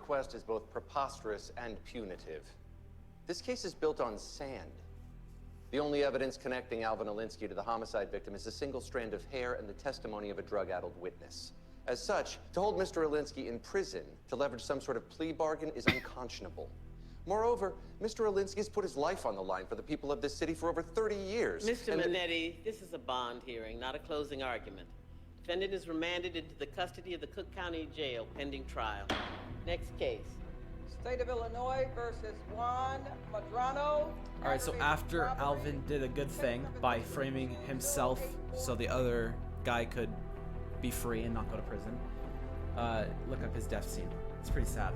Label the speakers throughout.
Speaker 1: request is both preposterous and punitive. This case is built on sand. The only evidence connecting Alvin Olinsky to the homicide victim is a single strand of hair and the testimony of a drug-addled witness. As such, to hold Mr. Olinsky in prison to leverage some sort of plea bargain is unconscionable. Moreover, Mr. Olinsky has put his life on the line for the people of this city for over 30 years.
Speaker 2: Mr. Minetti, this is a bond hearing, not a closing argument. Defendant is remanded into the custody of the Cook County Jail pending trial. Next case.
Speaker 3: State of Illinois versus Juan Madrano.
Speaker 4: Alright, so after Alvin did a good thing by framing himself so the other guy could be free and not go to prison, look up his death scene. It's pretty sad.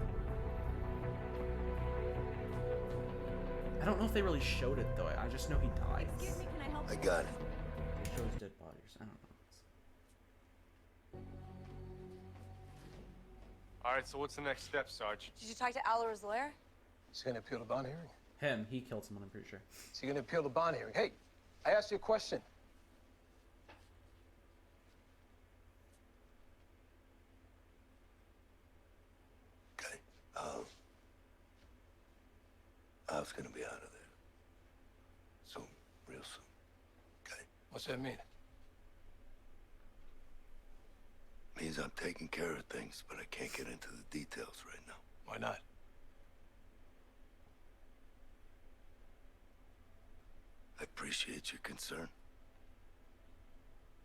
Speaker 4: I don't know if they really showed it though. I just know he dies.
Speaker 5: Excuse me, can I help?
Speaker 6: I got it.
Speaker 4: It shows dead bodies. I don't know.
Speaker 7: All right, so what's the next step, Sarge?
Speaker 5: Did you talk to Al or his lawyer?
Speaker 6: He's gonna appeal the bond hearing.
Speaker 4: Him, he killed someone, I'm pretty sure.
Speaker 6: Is he gonna appeal the bond hearing? Hey, I asked you a question. Okay, Al's gonna be out of there. Soon, real soon. Okay? What's that mean? Means I'm taking care of things, but I can't get into the details right now. Why not? I appreciate your concern,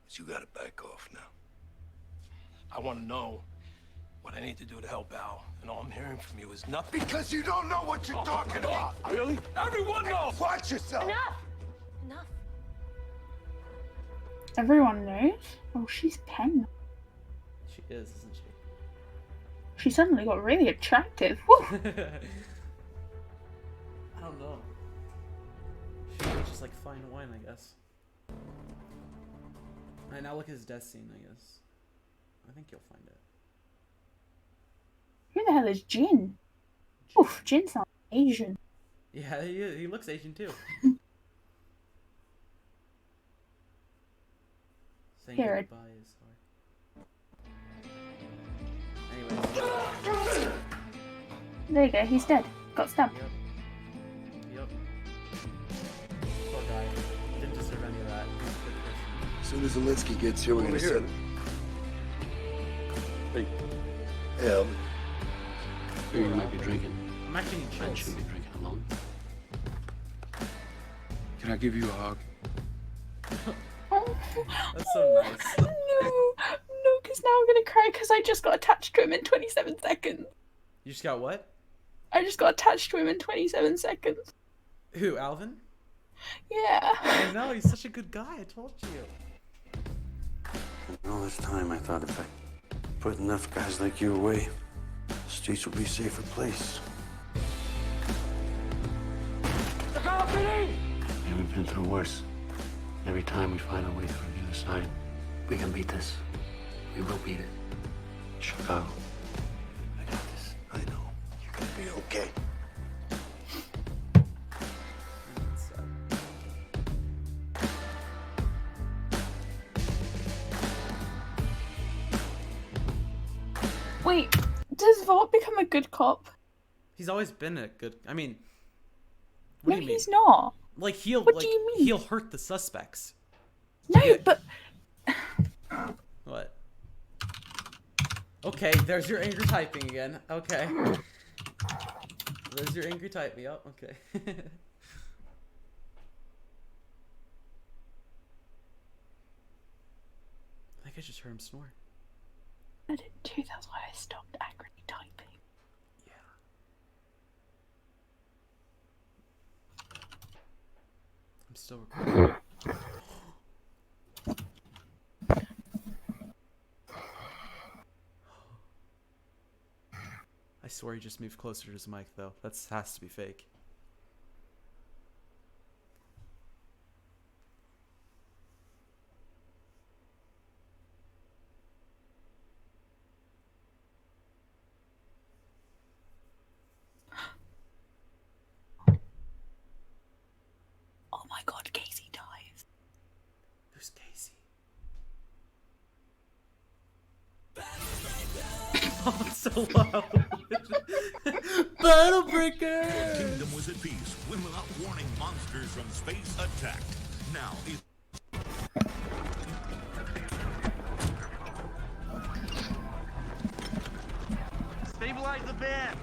Speaker 6: but you gotta back off now.
Speaker 8: I want to know what I need to do to help Al, and all I'm hearing from you is nothing.
Speaker 6: Because you don't know what you're talking about!
Speaker 8: Really? Everyone knows!
Speaker 6: Watch yourself!
Speaker 5: Enough! Enough.
Speaker 9: Everyone knows? Oh, she's 10.
Speaker 4: She is, isn't she?
Speaker 9: She suddenly got really attractive. Woo!
Speaker 4: I don't know. She's just like fine wine, I guess. Alright, now look at his death scene, I guess. I think you'll find it.
Speaker 9: Who the hell is Jin? Oof, Jin sounds Asian.
Speaker 4: Yeah, he looks Asian too. Saying
Speaker 9: Here.
Speaker 4: goodbye is hard. Anyways.
Speaker 9: There you go, he's dead. Got stabbed.
Speaker 4: Yep. Poor guy. Didn't deserve any of that. He's a good person.
Speaker 6: As soon as Olinsky gets here, we're gonna
Speaker 7: here.
Speaker 6: set it.
Speaker 7: Hey.
Speaker 6: Hey, Alvin.
Speaker 10: You might be drinking.
Speaker 4: I'm actually in
Speaker 10: I
Speaker 4: chills.
Speaker 10: shouldn't be drinking alone.
Speaker 7: Can I give you a hug?
Speaker 4: That's so nice.
Speaker 9: No, because now I'm gonna cry because I just got attached to him in 27 seconds.
Speaker 4: You just got what?
Speaker 9: I just got attached to him in 27 seconds.
Speaker 4: Who, Alvin?
Speaker 9: Yeah.
Speaker 4: I know, he's such a good guy, I told you.
Speaker 10: And all this time, I thought if I put enough guys like you away, the streets would be a safer place. And we've been through worse. Every time we find a way through the other side, we can beat this. We will beat it. Chicago. I got this.
Speaker 6: I know. You're gonna be okay.
Speaker 9: Wait, does Vought become a good cop?
Speaker 4: He's always been a good. I mean,
Speaker 9: No,
Speaker 4: what do you mean?
Speaker 9: he's not.
Speaker 4: Like he'll.
Speaker 9: What
Speaker 4: like,
Speaker 9: do you mean?
Speaker 4: He'll hurt the suspects.
Speaker 9: No,
Speaker 4: Yeah.
Speaker 9: but
Speaker 4: What? Okay, there's your angry typing again. Okay. There's your angry typing. Yep. Okay. I think I just heard him snore.
Speaker 9: I did too. That's why I stopped angrily typing.
Speaker 4: Yeah. I'm still recording. I swear he just moved closer to his mic though. That has to be fake.
Speaker 9: Oh my god, Casey dies.
Speaker 4: Who's Casey? Oh, it's so loud. Battle Breaker!
Speaker 11: Kingdom was at peace when, without warning, monsters from space attacked. Now,
Speaker 12: Stabilize the van!